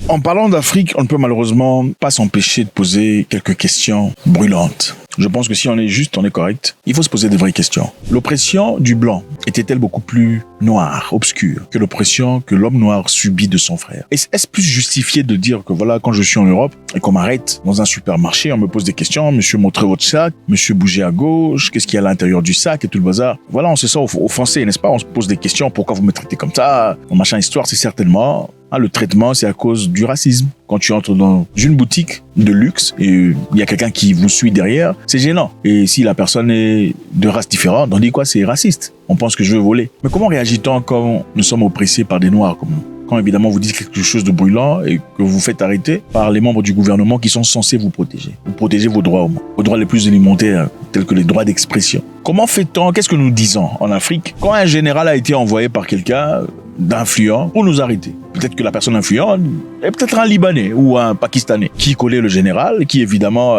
En parlant d'Afrique, on ne peut malheureusement pas s'empêcher de poser quelques questions brûlantes. Je pense que si on est juste, on est correct. Il faut se poser des vraies questions. L'oppression du blanc était-elle beaucoup plus noire, obscure, que l'oppression que l'homme noir subit de son frère? Est-ce plus justifié de dire que voilà, quand je suis en Europe et qu'on m'arrête dans un supermarché, on me pose des questions, monsieur, montrez votre sac, monsieur, bougez à gauche, qu'est-ce qu'il y a à l'intérieur du sac et tout le bazar? Voilà, on se sent offensé, n'est-ce pas? On se pose des questions, pourquoi vous me traitez comme ça? Mon machin histoire, c'est certainement... le traitement, c'est à cause du racisme. Quand tu entres dans une boutique de luxe et il y a quelqu'un qui vous suit derrière, c'est gênant. Et si la personne est de race différente, on dit quoi? C'est raciste. On pense que je veux voler. Mais comment réagit-on quand nous sommes oppressés par des noirs comme nous? Quand évidemment vous dites quelque chose de brûlant et que vous faites arrêter par les membres du gouvernement qui sont censés vous protéger. Vous protégez vos droits au moins. Vos droits les plus élémentaires, tels que les droits d'expression. Comment fait-on? Qu'est-ce que nous disons en Afrique quand un général a été envoyé par quelqu'un d'influent pour nous arrêter? Peut-être que la personne influente est peut-être un Libanais ou un Pakistanais qui connaît le général, qui évidemment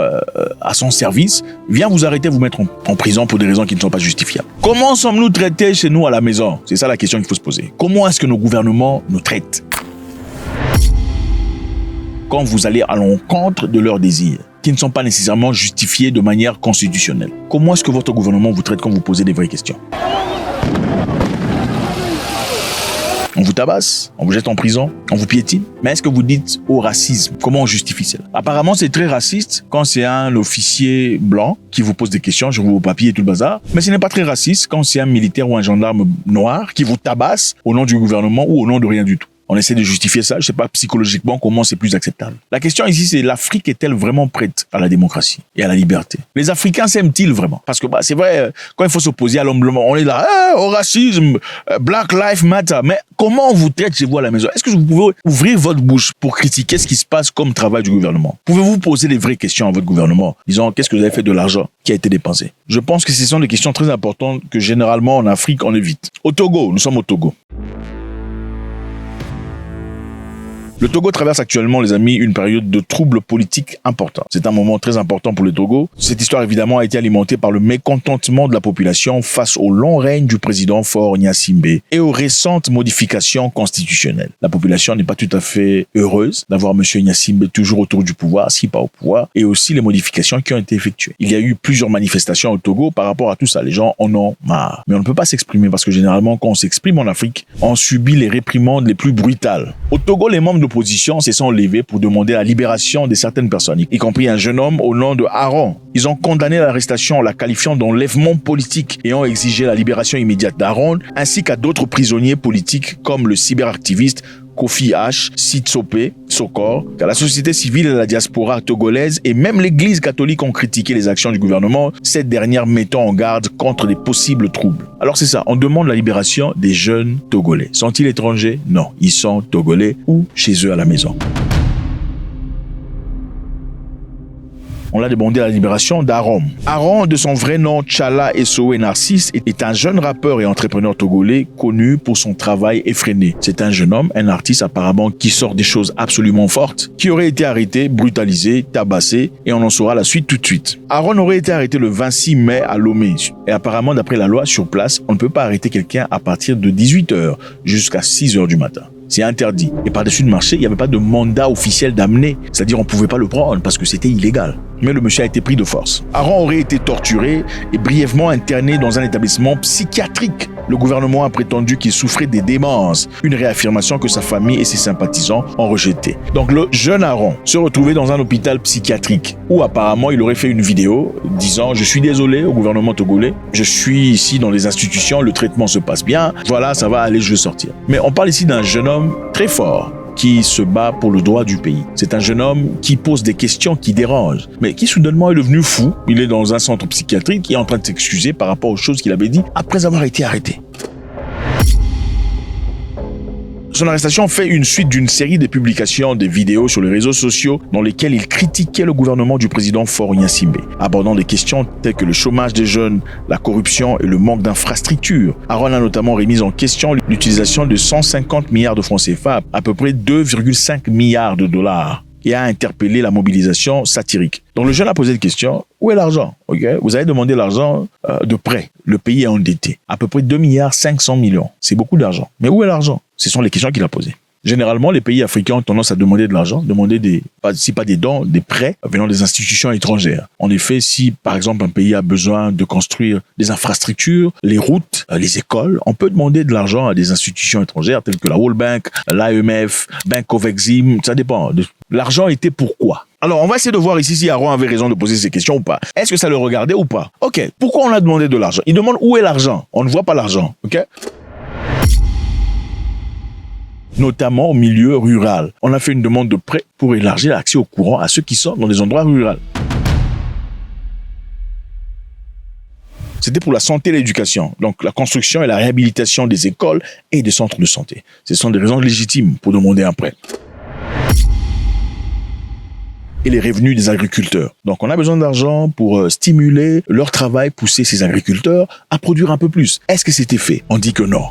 à son service vient vous arrêter, vous mettre en prison pour des raisons qui ne sont pas justifiables. Comment sommes-nous traités chez nous à la maison? C'est ça la question qu'il faut se poser. Comment est-ce que nos gouvernements nous traitent quand vous allez à l'encontre de leurs désirs, qui ne sont pas nécessairement justifiés de manière constitutionnelle? Comment est-ce que votre gouvernement vous traite quand vous posez des vraies questions? On vous tabasse, on vous jette en prison, on vous piétine. Mais est-ce que vous dites au racisme? Comment on justifie cela? Apparemment, c'est très raciste quand c'est un officier blanc qui vous pose des questions sur vos papiers et tout le bazar. Mais ce n'est pas très raciste quand c'est un militaire ou un gendarme noir qui vous tabasse au nom du gouvernement ou au nom de rien du tout. On essaie de justifier ça, je ne sais pas psychologiquement comment c'est plus acceptable. La question ici, c'est l'Afrique est-elle vraiment prête à la démocratie et à la liberté? Les Africains s'aiment-ils vraiment? Parce que c'est vrai, quand il faut s'opposer à l'homme blanc, on est là, au racisme, Black Lives Matter. Mais comment on vous traite chez vous à la maison? Est-ce que vous pouvez ouvrir votre bouche pour critiquer ce qui se passe comme travail du gouvernement? Pouvez-vous poser des vraies questions à votre gouvernement? Disons, qu'est-ce que vous avez fait de l'argent qui a été dépensé? Je pense que ce sont des questions très importantes que généralement en Afrique, on évite. Au Togo, nous sommes au Togo. Le Togo traverse actuellement, les amis, une période de troubles politiques importants. C'est un moment très important pour le Togo. Cette histoire, évidemment, a été alimentée par le mécontentement de la population face au long règne du président Faure Gnassingbé et aux récentes modifications constitutionnelles. La population n'est pas tout à fait heureuse d'avoir M. Gnassingbé toujours autour du pouvoir, si pas au pouvoir, et aussi les modifications qui ont été effectuées. Il y a eu plusieurs manifestations au Togo par rapport à tout ça. Les gens en ont marre. Mais on ne peut pas s'exprimer parce que généralement, quand on s'exprime en Afrique, on subit les réprimandes les plus brutales. Au Togo, les membres de l'opposition se sont levés pour demander la libération de certaines personnes, y compris un jeune homme au nom de Aaron. Ils ont condamné l'arrestation, la qualifiant d'enlèvement politique et ont exigé la libération immédiate d'Aaron ainsi qu'à d'autres prisonniers politiques comme le cyberactiviste Kofi H, Sitsope, Sokor, car la société civile et la diaspora togolaise et même l'église catholique ont critiqué les actions du gouvernement, cette dernière mettant en garde contre les possibles troubles. Alors c'est ça, on demande la libération des jeunes Togolais. Sont-ils étrangers? Non, ils sont Togolais ou chez eux à la maison. On l'a demandé la libération d'Aaron. Aaron, de son vrai nom Tchala Essowe Narcisse, est un jeune rappeur et entrepreneur togolais connu pour son travail effréné. C'est un jeune homme, un artiste apparemment qui sort des choses absolument fortes, qui aurait été arrêté, brutalisé, tabassé, et on en saura la suite tout de suite. Aaron aurait été arrêté le 26 mai à Lomé. Et apparemment, d'après la loi sur place, on ne peut pas arrêter quelqu'un à partir de 18h jusqu'à 6h du matin. C'est interdit. Et par-dessus le marché, il n'y avait pas de mandat officiel d'amener. C'est-à-dire, on ne pouvait pas le prendre parce que c'était illégal. Mais le monsieur a été pris de force. Aaron aurait été torturé et brièvement interné dans un établissement psychiatrique. Le gouvernement a prétendu qu'il souffrait des démences, une réaffirmation que sa famille et ses sympathisants ont rejetée. Donc le jeune Aaron se retrouvait dans un hôpital psychiatrique où apparemment il aurait fait une vidéo disant « Je suis désolé au gouvernement togolais, je suis ici dans les institutions, le traitement se passe bien, voilà, ça va aller, je vais sortir. » Mais on parle ici d'un jeune homme très fort qui se bat pour le droit du pays. C'est un jeune homme qui pose des questions qui dérangent, mais qui soudainement est devenu fou. Il est dans un centre psychiatrique, qui est en train de s'excuser par rapport aux choses qu'il avait dit après avoir été arrêté. Son arrestation fait une suite d'une série de publications de vidéos sur les réseaux sociaux dans lesquelles il critiquait le gouvernement du président Faure Gnassingbé, abordant des questions telles que le chômage des jeunes, la corruption et le manque d'infrastructures. Aaron a notamment remis en question l'utilisation de 150 milliards de francs CFA, à peu près 2,5 milliards de dollars, et a interpellé la mobilisation satirique. Donc le jeune a posé une question, où est l'argent? Vous avez demandé l'argent de prêt. Le pays est endetté. À peu près 2,5 milliards. C'est beaucoup d'argent. Mais où est l'argent? Ce sont les questions qu'il a posées. Généralement, les pays africains ont tendance à demander de l'argent, demander si pas des dons, des prêts venant des institutions étrangères. En effet, si par exemple un pays a besoin de construire des infrastructures, les routes, les écoles, on peut demander de l'argent à des institutions étrangères telles que la World Bank, l'AMF, Bank of Exim, ça dépend. L'argent était pourquoi? Alors, on va essayer de voir ici si Aaron avait raison de poser ces questions ou pas. Est-ce que ça le regardait ou pas? Ok, pourquoi on a demandé de l'argent? Il demande où est l'argent. On ne voit pas l'argent, ok? Notamment au milieu rural. On a fait une demande de prêt pour élargir l'accès au courant à ceux qui sont dans les endroits ruraux. C'était pour la santé et l'éducation, donc la construction et la réhabilitation des écoles et des centres de santé. Ce sont des raisons légitimes pour demander un prêt. Et les revenus des agriculteurs. Donc, on a besoin d'argent pour stimuler leur travail, pousser ces agriculteurs à produire un peu plus. Est-ce que c'était fait? On dit que non.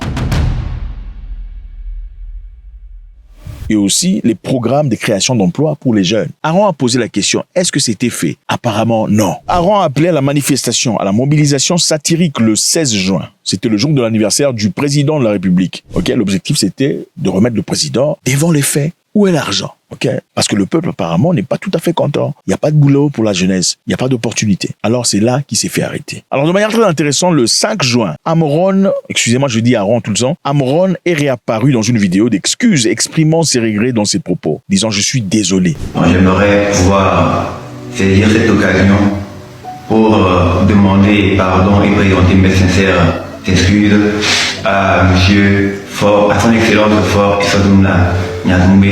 Et aussi les programmes de création d'emplois pour les jeunes. Aaron a posé la question, est-ce que c'était fait? Apparemment, non. Aaron a appelé à la manifestation, à la mobilisation satirique le 16 juin. C'était le jour de l'anniversaire du président de la République. Okay? L'objectif, c'était de remettre le président devant les faits. Où est l'argent? Okay? Parce que le peuple, apparemment, n'est pas tout à fait content. Il n'y a pas de boulot pour la jeunesse. Il n'y a pas d'opportunité. Alors, c'est là qu'il s'est fait arrêter. Alors, de manière très intéressante, le 5 juin, Amoron, excusez-moi, je dis Aaron tout le temps, Amoron est réapparu dans une vidéo d'excuses, exprimant ses regrets dans ses propos, disant « Je suis désolé ». J'aimerais pouvoir saisir cette occasion pour demander pardon et présenter mes sincères excuses à Monsieur Faure, à son Excellence Faure Essodouna Niadoumbe,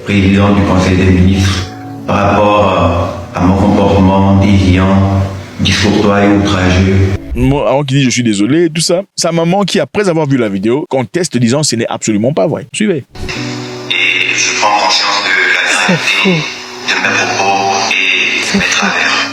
président du Conseil des ministres, par rapport à mon comportement déviant, discourtois et outrageux. Moi, avant qu'il dise je suis désolé, tout ça, sa maman qui, après avoir vu la vidéo, conteste disant ce n'est absolument pas vrai. Suivez. Et je prends conscience de la gravité de mes propos et de mes travers.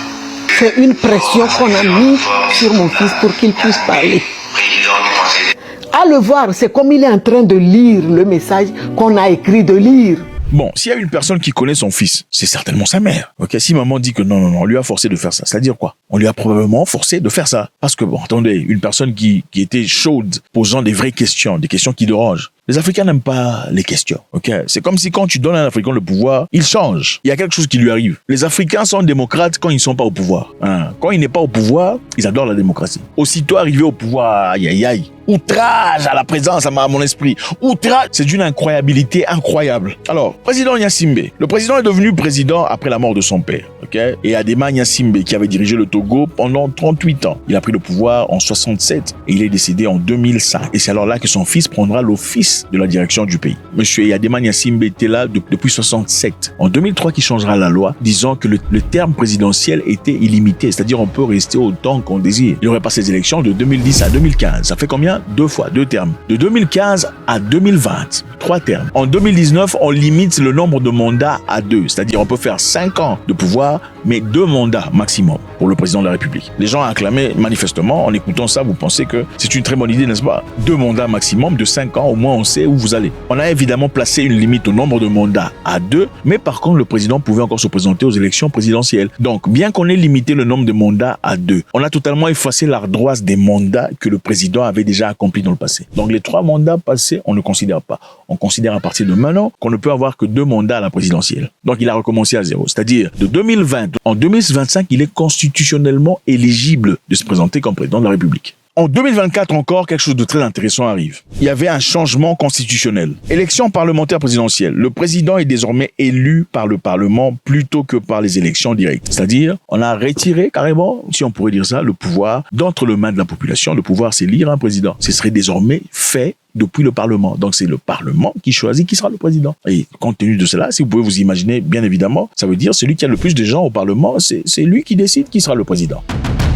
C'est une pression qu'on a mise sur mon fils pour qu'il puisse parler. Président du Conseil. À le voir, c'est comme il est en train de lire le message qu'on a écrit de lire. Bon, s'il y a une personne qui connaît son fils, c'est certainement sa mère. Ok, si maman dit que non, on lui a forcé de faire ça, c'est-à-dire quoi? On lui a probablement forcé de faire ça. Parce que, bon, attendez, une personne qui était chaude, posant des vraies questions, des questions qui dérangent. Les Africains n'aiment pas les questions, ok? C'est comme si quand tu donnes à un Africain le pouvoir, il change. Il y a quelque chose qui lui arrive. Les Africains sont démocrates quand ils ne sont pas au pouvoir. Hein? Quand il n'est pas au pouvoir, ils adorent la démocratie. Aussitôt arrivé au pouvoir, aïe aïe aïe. Outrage à la présence, à mon esprit. Outrage, c'est d'une incroyabilité incroyable. Alors, président Gnassingbé. Le président est devenu président après la mort de son père, ok? Et Adema Gnassingbé, qui avait dirigé le Togo pendant 38 ans. Il a pris le pouvoir en 67 et il est décédé en 2005. Et c'est alors là que son fils prendra l'office de la direction du pays. Monsieur Adema Gnassingbé était là depuis 67. En 2003, qui changera la loi, disant que le terme présidentiel était illimité, c'est-à-dire on peut rester autant qu'on désire. Il n'y aurait pas ces élections de 2010 à 2015. Ça fait combien? 2 fois, 2 termes. De 2015 à 2020, 3 termes. En 2019, on limite le nombre de mandats à 2, c'est-à-dire on peut faire 5 ans de pouvoir, mais 2 mandats maximum pour le président de la République. Les gens ont acclamé manifestement, en écoutant ça, vous pensez que c'est une très bonne idée, n'est-ce pas? 2 mandats maximum de 5 ans, au moins on sait où vous allez. On a évidemment placé une limite au nombre de mandats à 2, mais par contre le président pouvait encore se présenter aux élections présidentielles. Donc, bien qu'on ait limité le nombre de mandats à 2, on a totalement effacé l'ardoise des mandats que le président avait déjà accomplis dans le passé. Donc les 3 mandats passés, on ne considère pas. On considère à partir de maintenant qu'on ne peut avoir que 2 mandats à la présidentielle. Donc il a recommencé à 0. C'est-à-dire de 2020, en 2025, il est constitutionnellement éligible de se présenter comme président de la République. En 2024 encore, quelque chose de très intéressant arrive. Il y avait un changement constitutionnel. Élection parlementaire présidentielle. Le président est désormais élu par le Parlement plutôt que par les élections directes. C'est-à-dire, on a retiré carrément, si on pourrait dire ça, le pouvoir d'entre les mains de la population, de pouvoir s'élire un président. Ce serait désormais fait depuis le Parlement. Donc c'est le Parlement qui choisit qui sera le président. Et compte tenu de cela, si vous pouvez vous imaginer, bien évidemment, ça veut dire celui qui a le plus de gens au Parlement, c'est lui qui décide qui sera le président.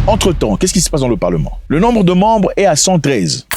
Entre-temps, qu'est-ce qui se passe dans le Parlement? Le nombre de membres est à 113.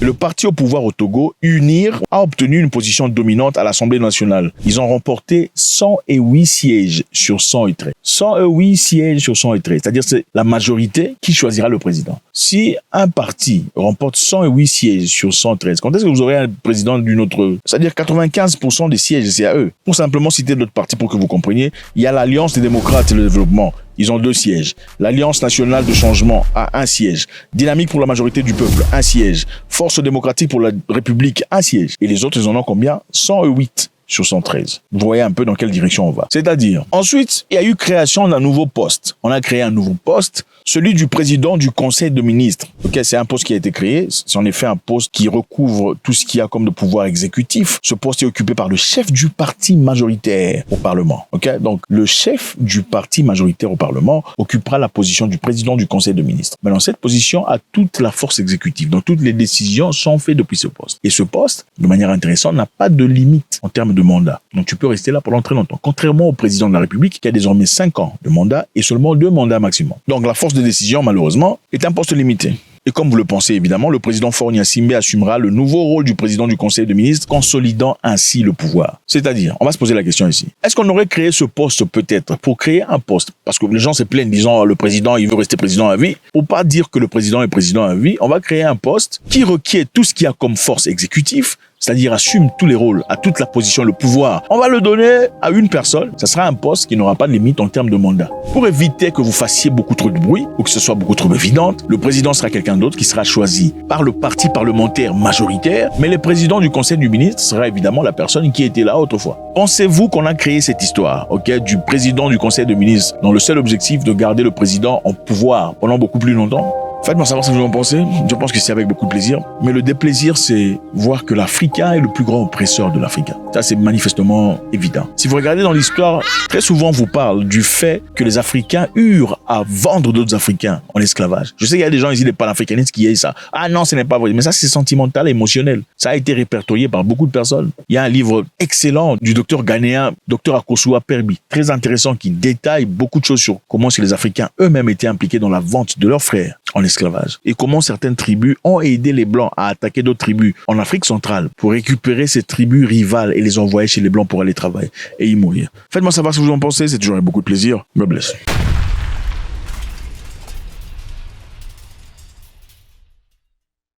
Le parti au pouvoir au Togo, UNIR, a obtenu une position dominante à l'Assemblée nationale. Ils ont remporté 108 sièges sur 113. 108 sièges sur 113, c'est-à-dire c'est la majorité qui choisira le président. Si un parti remporte 108 sièges sur 113, quand est-ce que vous aurez un président d'une autre? C'est-à-dire 95% des sièges, c'est à eux. Pour simplement citer d'autres partis pour que vous compreniez, il y a l'Alliance des démocrates et le développement, ils ont 2 sièges. L'Alliance nationale de changement a 1 siège. Dynamique pour la majorité du peuple, 1 siège. Force démocratique pour la République, 1 siège. Et les autres, ils en ont combien? 108 sur 113. Vous voyez un peu dans quelle direction on va. C'est-à-dire, ensuite, il y a eu création d'un nouveau poste. On a créé un nouveau poste, celui du président du Conseil de ministres. Ok, c'est un poste qui a été créé. C'est en effet un poste qui recouvre tout ce qu'il y a comme de pouvoir exécutif. Ce poste est occupé par le chef du parti majoritaire au Parlement. Ok, donc le chef du parti majoritaire au Parlement occupera la position du président du Conseil de ministres. Maintenant, cette position a toute la force exécutive. Donc, toutes les décisions sont faites depuis ce poste. Et ce poste, de manière intéressante, n'a pas de limite en termes de mandat. Donc, tu peux rester là pendant très longtemps. Contrairement au président de la République, qui a désormais 5 ans de mandat et seulement 2 mandats maximum. Donc, la force de décision, malheureusement, est un poste limité. Et comme vous le pensez évidemment, le président Faure Gnassingbé assumera le nouveau rôle du président du Conseil de ministres, consolidant ainsi le pouvoir. C'est-à-dire, on va se poser la question ici. Est-ce qu'on aurait créé ce poste peut-être pour créer un poste? Parce que les gens se plaignent disant le président, il veut rester président à vie. Pour pas dire que le président est président à vie, on va créer un poste qui requiert tout ce qu'il y a comme force exécutive, c'est-à-dire assume tous les rôles, à toute la position, le pouvoir. On va le donner à une personne. Ça sera un poste qui n'aura pas de limite en termes de mandat. Pour éviter que vous fassiez beaucoup trop de bruit ou que ce soit beaucoup trop évident, le président sera quelqu'un d'autre qui sera choisi par le parti parlementaire majoritaire, mais le président du Conseil du ministre sera évidemment la personne qui était là autrefois. Pensez-vous qu'on a créé cette histoire, du président du Conseil de ministres dans le seul objectif de garder le président en pouvoir pendant beaucoup plus longtemps? Faites-moi savoir ce que vous en pensez. Je pense que c'est avec beaucoup de plaisir. Mais le déplaisir, c'est voir que l'Africain est le plus grand oppresseur de l'Africain. Ça, c'est manifestement évident. Si vous regardez dans l'histoire, très souvent, on vous parle du fait que les Africains eurent à vendre d'autres Africains en esclavage. Je sais qu'il y a des gens ici, des panafricanistes, qui aient ça. Ah non, ce n'est pas vrai. Mais ça, c'est sentimental et émotionnel. Ça a été répertorié par beaucoup de personnes. Il y a un livre excellent du docteur ghanéen, docteur Akosua Perbi, très intéressant, qui détaille beaucoup de choses sur comment les Africains eux-mêmes étaient impliqués dans la vente de leurs frères en esclavage et comment certaines tribus ont aidé les Blancs à attaquer d'autres tribus en Afrique centrale pour récupérer ces tribus rivales et les envoyer chez les Blancs pour aller travailler et y mourir. Faites-moi savoir ce que vous en pensez, c'est toujours avec beaucoup de plaisir. God bless.